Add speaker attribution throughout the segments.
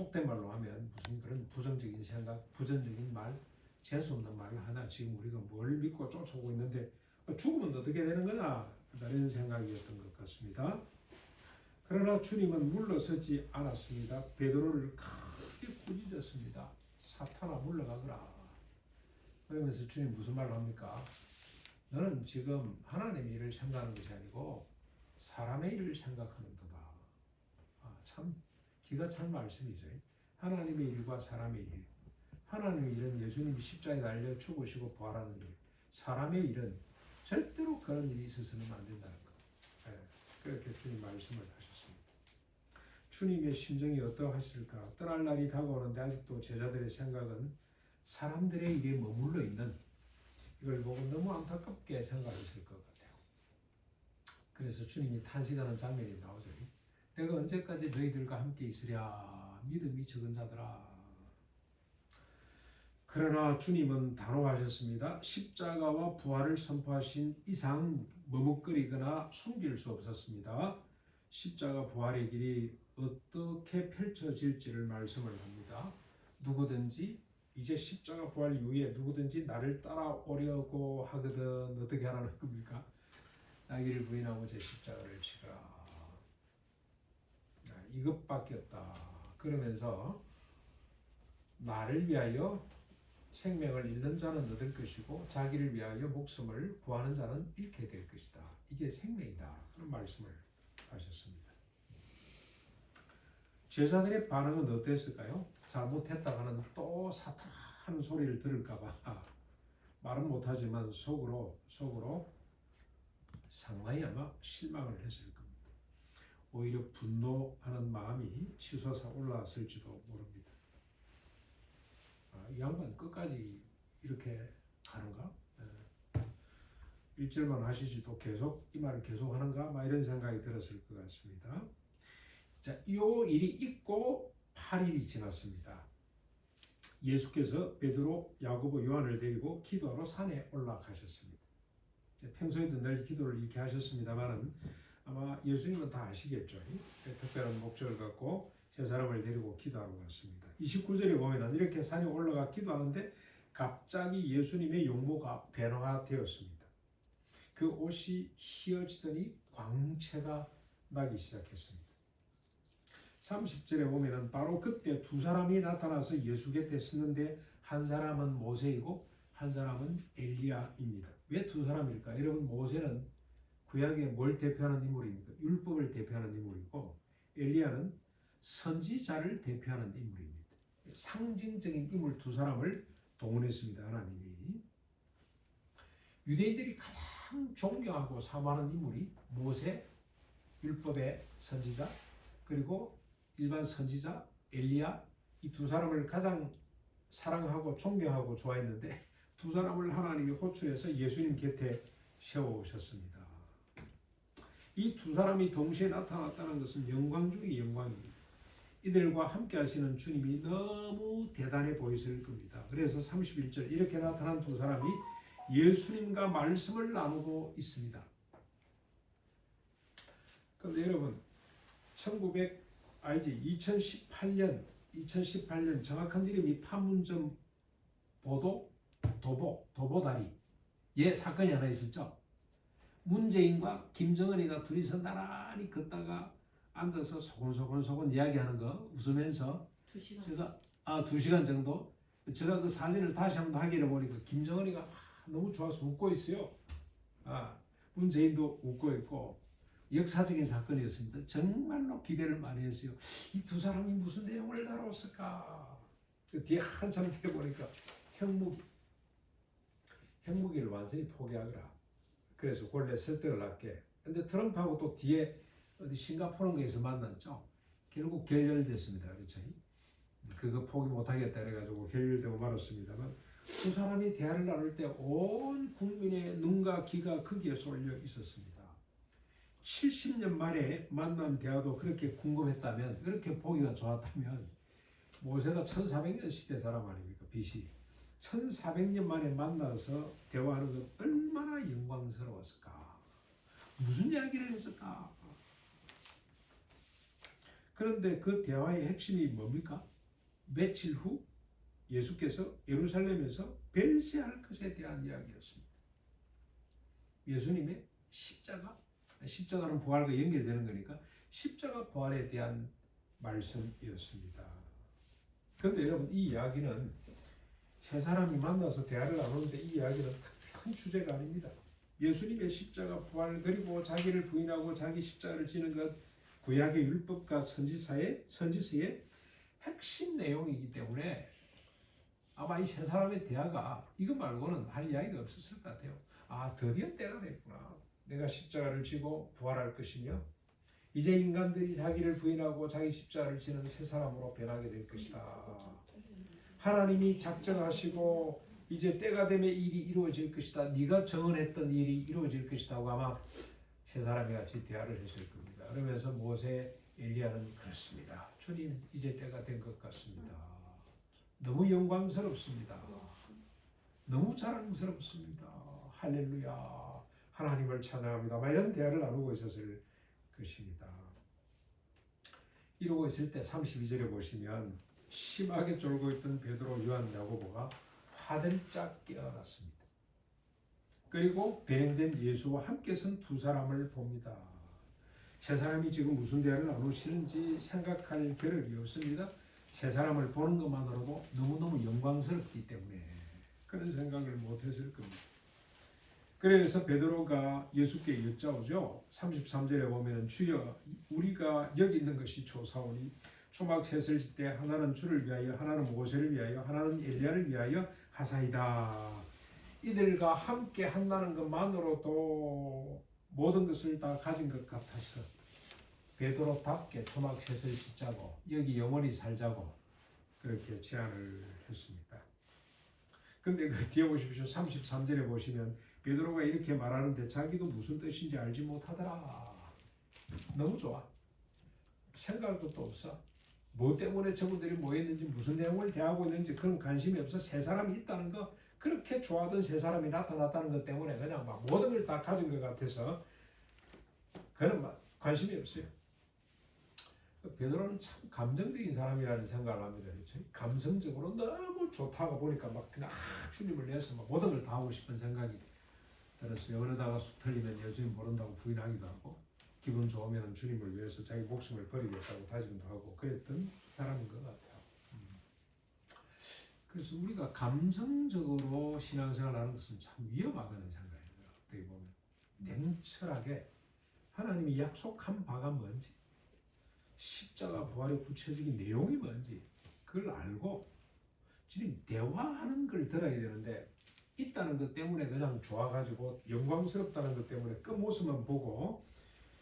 Speaker 1: 속된 말로 하면 무슨 그런 부정적인 생각, 부정적인 말, 재수없는 말을 하나 지금 우리가 뭘 믿고 쫓아오고 있는데 죽으면 어떻게 되는 거냐 이런 생각이었던 것 같습니다. 그러나 주님은 물러서지 않았습니다. 베드로를 크게 꾸짖었습니다. 사탄아 물러가거라. 그러면서 주님 무슨 말을 합니까? 너는 지금 하나님의 일을 생각하는 것이 아니고 사람의 일을 생각하는 도다. 참 기가 찬 말씀이죠. 하나님의 일과 사람의 일. 하나님의 일은 예수님이 십자가에 달려 죽으시고 부활하는 일. 사람의 일은 절대로 그런 일이 있어서는 안 된다는 것. 그렇게 주님 말씀을 하셨습니다. 주님의 심정이 어떠하실까? 떠날 날이 다가오는데 아직도 제자들의 생각은 사람들의 일에 머물러 있는 이걸 보고 너무 안타깝게 생각했을 것 같아요. 그래서 주님이 탄식하는 장면이 나오죠. 내가 언제까지 너희들과 함께 있으랴 믿음이 적은 자들아. 그러나 주님은 단호하셨습니다. 십자가와 부활을 선포하신 이상 머뭇거리거나 숨길 수 없었습니다. 십자가 부활의 길이 어떻게 펼쳐질지를 말씀을 합니다. 누구든지 이제 십자가 부활 이후에 누구든지 나를 따라오려고 하거든 어떻게 하라는 겁니까? 자기를 부인하고 제 십자가를 지라. 이것밖에 없다. 그러면서 나를 위하여 생명을 잃는 자는 얻을 것이고 자기를 위하여 목숨을 구하는 자는 잃게 될 것이다. 이게 생명이다. 그런 말씀을 하셨습니다. 제자들의 반응은 어땠을까요? 잘못했다 하는 또 사탄 하는 소리를 들을까 봐 말은 못하지만 속으로 상당히 아마 실망을 했을 겁니다. 오히려 분노하는 마음이 치솟아 올라왔을지도 모릅니다. 이 양반 끝까지 이렇게 가는가? 1절만 하시지 또 계속 이 말을 계속 하는가? 막 이런 생각이 들었을 것 같습니다. 자, 이 일이 있고 8일이 지났습니다. 예수께서 베드로, 야고보, 요한을 데리고 기도하러 산에 올라가셨습니다. 평소에도 늘 기도를 이렇게 하셨습니다만은 아마 예수님은 다 아시겠죠. 특별한 목적을 갖고 세 사람을 데리고 기도하러 갔습니다. 29절에 보면 이렇게 산에 올라가 기도하는데 갑자기 예수님의 용모가 변화되었습니다. 그 옷이 휘어지더니 광채가 나기 시작했습니다. 30절에 보면 바로 그때 두 사람이 나타나서 예수 곁에 섰는데 한 사람은 모세이고 한 사람은 엘리야입니다. 왜 두 사람일까? 여러분, 모세는 구약의 뭘 대표하는 인물입니까? 율법을 대표하는 인물이고 엘리야는 선지자를 대표하는 인물입니다. 상징적인 인물 두 사람을 동원했습니다. 하나님이. 유대인들이 가장 존경하고 사모하는 인물이 모세, 율법의 선지자, 그리고 일반 선지자 엘리야, 이 두 사람을 가장 사랑하고 존경하고 좋아했는데 두 사람을 하나님이 호출해서 예수님 곁에 세워오셨습니다. 이 두 사람이 동시에 나타났다는 것은 영광 중의 영광입니다. 이들과 함께 하시는 주님이 너무 대단해 보였을 겁니다. 그래서 31절 이렇게 나타난 두 사람이 예수님과 말씀을 나누고 있습니다. 그런데 여러분 2018년 정확한 이름이 판문점 도보다리 사건이 하나 있었죠. 문재인과 김정은이가 둘이서 나란히 걷다가 앉아서 소곤소곤 이야기하는 거 웃으면서 2시간 정도 제가 그 사진을 다시 한번 확인해 보니까 김정은이가 너무 좋아서 웃고 있어요. 문재인도 웃고 있고 역사적인 사건이었습니다. 정말로 기대를 많이 했어요. 이 두 사람이 무슨 내용을 다뤘을까? 그 뒤에 한참 뒤에 보니까 핵무기를 완전히 포기하거라. 그래서 본래 설득을 할게. 근데 트럼프하고 또 뒤에 어디 싱가포르에서 만났죠. 결국 결렬됐습니다. 그렇죠? 그거 포기 못하겠다 그래가지고 결렬되고 말았습니다만 두 사람이 대화를 나눌 때 온 국민의 눈과 귀가 거기에 쏠려 있었습니다. 70년 만에 만난 대화도 그렇게 궁금했다면, 그렇게 보기가 좋았다면 모세가 1400년 시대 사람 아닙니까? BC 1400년 만에 만나서 대화하는 건 얼마나 영광스러웠을까? 무슨 이야기를 했을까? 그런데 그 대화의 핵심이 뭡니까? 며칠 후 예수께서 예루살렘에서 별세할 것에 대한 이야기였습니다. 예수님의 십자가는 부활과 연결되는 거니까 십자가 부활에 대한 말씀이었습니다. 그런데 여러분, 이 이야기는 세 사람이 만나서 대화를 나누는데 이 이야기는 큰 주제가 아닙니다. 예수님의 십자가 부활, 그리고 자기를 부인하고 자기 십자가를 지는 것, 구약의 율법과 선지서의 핵심 내용이기 때문에 아마 이 세 사람의 대화가 이거 말고는 할 이야기가 없었을 것 같아요. 아, 드디어 때가 됐구나. 내가 십자가를 지고 부활할 것이며 이제 인간들이 자기를 부인하고 자기 십자가를 지는 새 사람으로 변하게 될 것이다. 하나님이 작정하시고 이제 때가 되면 일이 이루어질 것이다. 네가 정언했던 일이 이루어질 것이다 하고 아마 세 사람이 같이 대화를 했을 겁니다. 그러면서 모세, 엘리야는 그렇습니다. 주님, 이제 때가 된 것 같습니다. 너무 영광스럽습니다. 너무 자랑스럽습니다. 할렐루야. 하나님을 찬양합니다. 이런 대화를 나누고 있었을 것입니다. 이러고 있을 때 32절에 보시면 심하게 졸고 있던 베드로, 요한, 야고보가 화들짝 깨어났습니다. 그리고 배령된 예수와 함께 선 두 사람을 봅니다. 세 사람이 지금 무슨 대화를 나누시는지 생각할 겨를이 없습니다. 세 사람을 보는 것만으로도 너무너무 영광스럽기 때문에 그런 생각을 못했을 겁니다. 그래서 베드로가 예수께 여짜오죠. 33절에 보면 주여, 우리가 여기 있는 것이 좋사오니 초막 셋을 짓 때 하나는 주를 위하여, 하나는 모세를 위하여, 하나는 엘리야를 위하여 하사이다. 이들과 함께 한다는 것만으로도 모든 것을 다 가진 것 같아서 베드로답게 초막 셋을 짓자고, 여기 영원히 살자고 그렇게 제안을 했습니다. 근데 그 뒤에 보십시오. 33절에 보시면 베드로가 이렇게 말하는데 자기도 무슨 뜻인지 알지 못하더라. 너무 좋아. 생각도 또 없어. 뭐 때문에 저분들이 모였는지, 무슨 내용을 대하고 있는지 그런 관심이 없어. 세 사람이 있다는 거, 그렇게 좋아하던 세 사람이 나타났다는 것 때문에 그냥 막 모든 걸 다 가진 것 같아서 그런 막 관심이 없어요. 베드로는 참 감정적인 사람이라는 생각을 합니다. 그렇죠? 감성적으로 너무 좋다고 보니까 막 그냥 주님을 위해서 막 모든 걸 다 하고 싶은 생각이 들었어요. 그러다가 쑥 틀리면 예수님 모른다고 부인하기도 하고, 기분 좋으면 주님을 위해서 자기 목숨을 버리겠다고 다짐도 하고 그랬던 사람인 것 같아요. 그래서 우리가 감성적으로 신앙생활을 하는 것은 참 위험하다는 생각이에요. 어떻게 보면 냉철하게 하나님이 약속한 바가 뭔지, 십자가 부활의 구체적인 내용이 뭔지 그걸 알고 지금 대화하는 걸 들어야 되는데, 있다는 것 때문에 그냥 좋아가지고 영광스럽다는 것 때문에 그 모습만 보고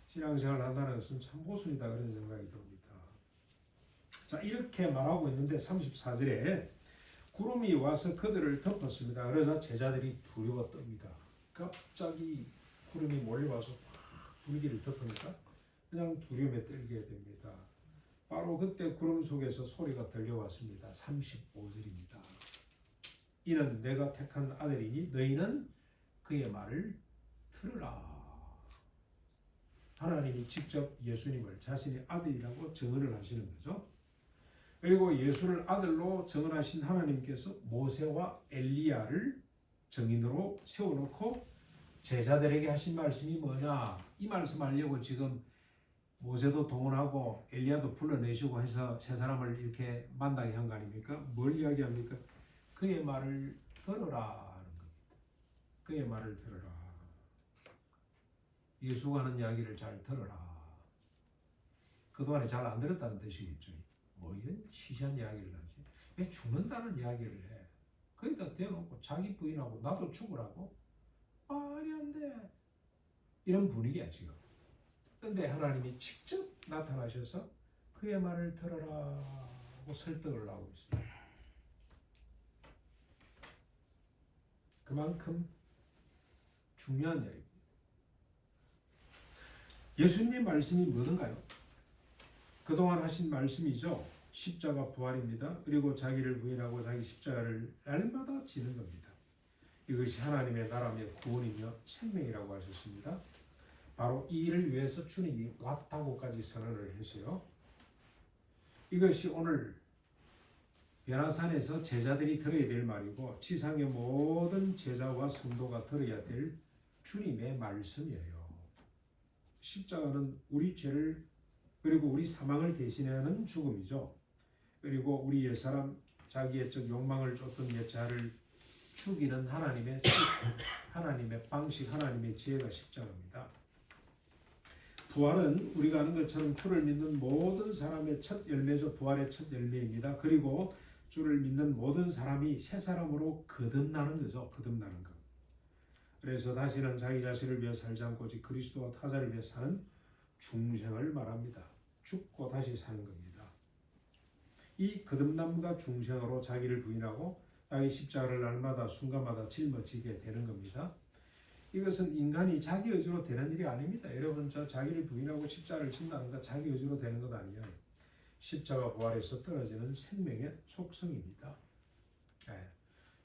Speaker 1: 신앙생활을 한다는 것은 참 모순이다, 그런 생각이 듭니다. 자, 이렇게 말하고 있는데 34절에 구름이 와서 그들을 덮었습니다. 그래서 제자들이 두려워 떱니다. 갑자기 구름이 몰려와서 불길을 덮으니까 그냥 두려움에 떨게 됩니다. 바로 그때 구름 속에서 소리가 들려왔습니다. 35절입니다. 이는 내가 택한 아들이니 너희는 그의 말을 들으라. 하나님이 직접 예수님을 자신의 아들이라고 증언을 하시는 거죠. 그리고 예수를 아들로 증언하신 하나님께서 모세와 엘리야를 증인으로 세워놓고 제자들에게 하신 말씀이 뭐냐, 이 말씀하려고 지금 모세도 동원하고 엘리야도 불러내시고 해서 세 사람을 이렇게 만나게 한 거 아닙니까? 뭘 이야기합니까? 그의 말을 들어라 하는 겁니다. 그의 말을 들어라. 예수가 하는 이야기를 잘 들어라. 그동안에 잘 안 들었다는 뜻이겠죠. 뭐 이런 시시한 이야기를 하지. 왜 죽는다는 이야기를 해. 거기다 대놓고 자기 부인하고 나도 죽으라고? 말이 안 돼. 이런 분위기야 지금. 그런데 하나님이 직접 나타나셔서 그의 말을 들어라 하고 설득을 하고 있습니다. 그만큼 중요한 이야기입니다. 예수님의 말씀이 뭐든가요? 그동안 하신 말씀이죠. 십자가 부활입니다. 그리고 자기를 부인하고 자기 십자가를 날마다 지는 겁니다. 이것이 하나님의 나라며 구원이며 생명이라고 하셨습니다. 바로 이 일을 위해서 주님이 왔다고까지 선언을 했어요. 이것이 오늘 변화산에서 제자들이 들어야 될 말이고 지상의 모든 제자와 성도가 들어야 될 주님의 말씀이에요. 십자가는 우리 죄를 그리고 우리 사망을 대신하는 죽음이죠. 그리고 우리 옛사람 자기의 욕망을 쫓던 옛자를 죽이는 하나님의 방식, 하나님의 지혜가 십자가입니다. 부활은 우리가 아는 것처럼 주를 믿는 모든 사람의 첫 열매죠. 부활의 첫 열매입니다. 그리고 주를 믿는 모든 사람이 새 사람으로 거듭나는 거죠. 거듭나는 것. 그래서 다시는 자기 자신을 위해 살지 않고 오직 그리스도와 타자를 위해 사는 중생을 말합니다. 죽고 다시 사는 겁니다. 이 거듭남과 중생으로 자기를 부인하고 자기 십자가를 날마다 순간마다 짊어지게 되는 겁니다. 이것은 인간이 자기 의지로 되는 일이 아닙니다. 여러분, 자기를 부인하고 십자가를 진다는 것 자기 의지로 되는 것 아니에요. 십자가 부활에서 떨어지는 생명의 속성입니다. 네.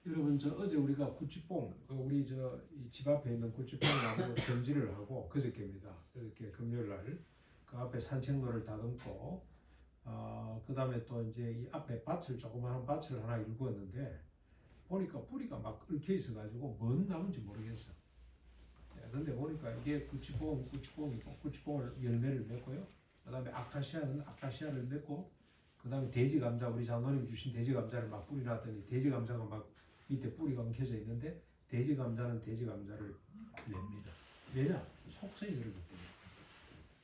Speaker 1: 여러분, 어제 우리가 구찌뽕, 우리 집 앞에 있는 구찌뽕 나무 전지를 하고 그저께입니다. 그저께 금요일 날 그 앞에 산책로를 다듬고 그 다음에 또 이제 이 앞에 밭을 조그마한 밭을 하나 일구었는데 보니까 뿌리가 막 얽혀 있어가지고 뭔 나무인지 모르겠어. 근데 보니까 이게 구찌뽕이고 구찌뽕을 열매를 맺고요. 그 다음에 아카시아는 아카시아를 맺고 그 다음에 돼지 감자, 우리 장로님 주신 돼지 감자를 막 뿌리놨더니 돼지 감자가 막 밑에 뿌리가 엉켜져 있는데 돼지 감자는 돼지 감자를 냅니다. 왜냐? 속성이 그렇기 때문에.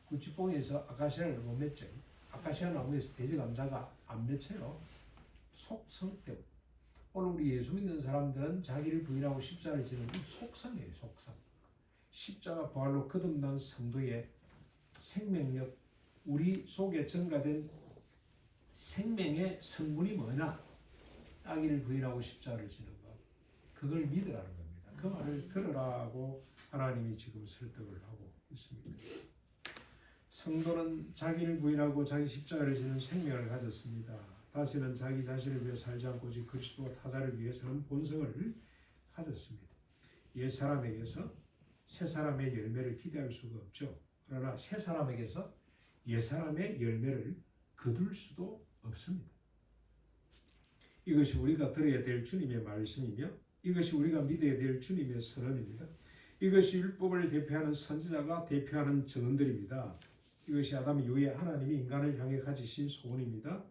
Speaker 1: 구찌뽕에서 아카시아를 못 맺죠. 아카시아 나무에서 돼지 감자가 안 맺혀요. 속성 때문에. 오늘 우리 예수 믿는 사람들은 자기를 부인하고 십자가를 지는 이 속성이에요. 속성. 십자가 부활로 거듭난 성도의 생명력, 우리 속에 증가된 생명의 성분이 뭐냐? 자기를 부인하고 십자가를 지는 것. 그걸 믿으라는 겁니다. 그 말을 들으라고 하나님이 지금 설득을 하고 있습니다. 성도는 자기를 부인하고 자기 십자가를 지는 생명을 가졌습니다. 다시는 자기 자신을 위해 살지 않고 오직 그리스도와 타자를 위해서는 본성을 가졌습니다. 옛 사람에게서 새 사람의 열매를 기대할 수가 없죠. 그러나 새 사람에게서 옛 사람의 열매를 거둘 수도 없습니다. 이것이 우리가 들어야 될 주님의 말씀이며 이것이 우리가 믿어야 될 주님의 선언입니다. 이것이 율법을 대표하는 선지자가 대표하는 증언들입니다. 이것이 아담 이후에 하나님이 인간을 향해 가지신 소원입니다.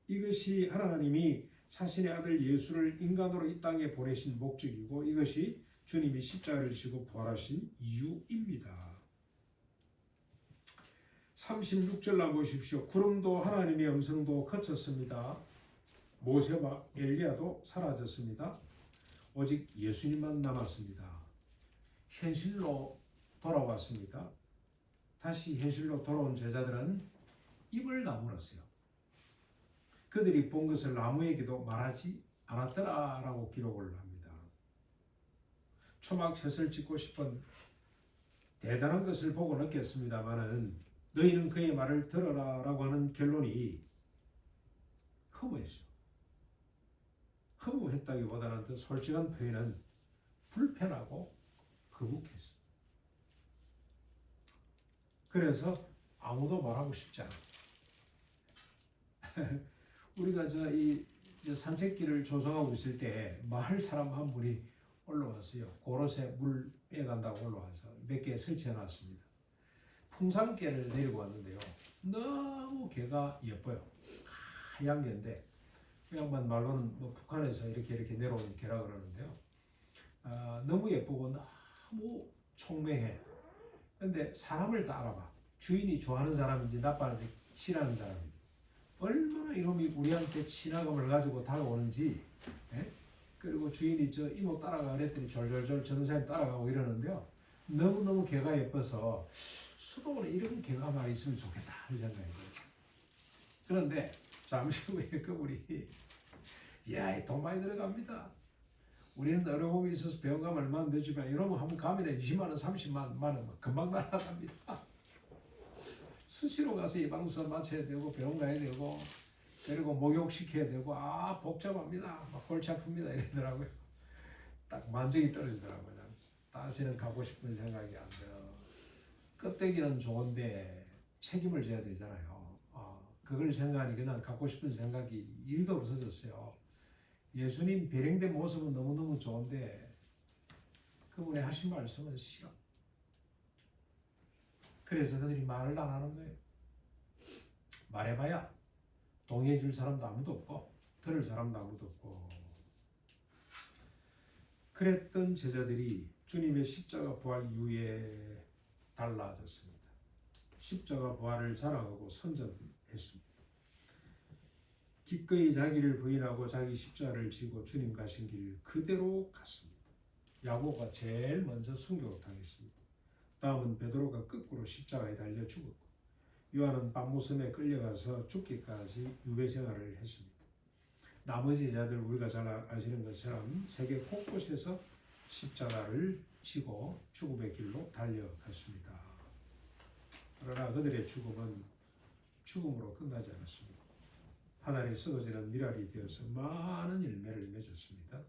Speaker 1: 이것이 하나님이 자신의 아들 예수를 인간으로 이 땅에 보내신 목적이고 이것이 주님이 십자가를 지고 부활하신 이유입니다. 36절 보십시오. 구름도 하나님의 음성도 그쳤습니다. 모세와 엘리야도 사라졌습니다. 오직 예수님만 남았습니다. 현실로 돌아왔습니다. 다시 현실로 돌아온 제자들은 입을 다물었어요. 그들이 본 것을 아무에게도 말하지 않았더라라고 기록을 합니다. 초막set을 짓고 싶은 대단한 것을 보고 느꼈습니다마는 너희는 그의 말을 들어라라고 하는 결론이 허무했어요. 허무했다기보다는 더 솔직한 표현은 불편하고 거북했어요. 그래서 아무도 말하고 싶지 않아. 우리가 이 산책길을 조성하고 있을 때 마을 사람 한 분이 올라왔어요. 고로쇠 물 빼간다고 올라와서 몇 개 설치해 놨습니다. 풍산개를 내리고 왔는데요. 너무 개가 예뻐요. 하얀 개인데 그 양반 말로는 북한에서 이렇게 내려온 개라 그러는데요. 너무 예쁘고 너무 총명해. 근데 사람을 다 알아봐. 주인이 좋아하는 사람인지 나빠하는지 싫어하는 사람인지 얼마나 이놈이 우리한테 친화감을 가지고 다가오는지. 그리고 주인이 이모 따라가 그랬더니 졸졸졸 전도사님 따라가고 이러는데요. 너무너무 개가 예뻐서 수도원에 이런 개가 많이 있으면 좋겠다 이 생각이 들어요. 그런데 잠시 후에 그분이 돈 많이 들어갑니다. 우리는 어려움이 있어서 병원 가면 얼마 안 되지만 이러면 한번 가면 20만 원, 30만 원 금방 날아갑니다. 수시로 가서 예방주사 맞춰야 되고 병원 가야 되고 그리고 목욕시켜야 되고 복잡합니다. 막 골치 아픕니다 이러더라고요. 딱 만족이 떨어지더라고요. 다시는 가고 싶은 생각이 안 들어요. 껍데기는 좋은데 책임을 져야 되잖아요. 그걸 생각하니 그냥 갖고 싶은 생각이 1도 없어졌어요. 예수님 배령된 모습은 너무너무 좋은데 그분의 하신 말씀은 싫어. 그래서 그들이 말을 안 하는 거예요. 말해봐야 동의해 줄 사람도 아무도 없고 들을 사람도 아무도 없고. 그랬던 제자들이 주님의 십자가 부활 이후에 달라졌습니다. 십자가 부활을 자랑하고 선전했습니다. 기꺼이 자기를 부인하고 자기 십자가를 지고 주님 가신 길 그대로 갔습니다. 야고보가 제일 먼저 순교를 당했습니다. 다음은 베드로가 거꾸로 십자가에 달려 죽었고 요한은 밤무섬에 끌려가서 죽기까지 유배 생활을 했습니다. 나머지 제자들 우리가 잘 아시는 것처럼 세계 곳곳에서 십자가를 지고 죽음의 길로 달려갔습니다. 그러나 그들의 죽음은 죽음으로 끝나지 않았습니다. 하늘에 썩어지는 밀알이 되어서 많은 열매를 맺었습니다.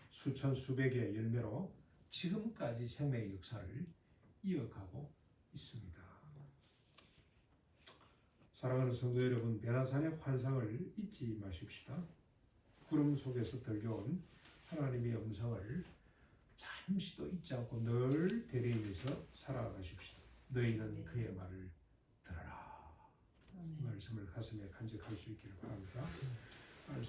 Speaker 1: 수천 수백의 열매로 지금까지 생명의 역사를 이어가고 있습니다. 사랑하는 성도 여러분, 베라산의 환상을 잊지 마십시다. 구름 속에서 들려온 하나님의 음성을 잠시도 잊지 않고 늘 대리면서 살아가십시다. 너희는 그의 말을 들어라. 이 말씀을 가슴에 간직할 수 있기를 바랍니다.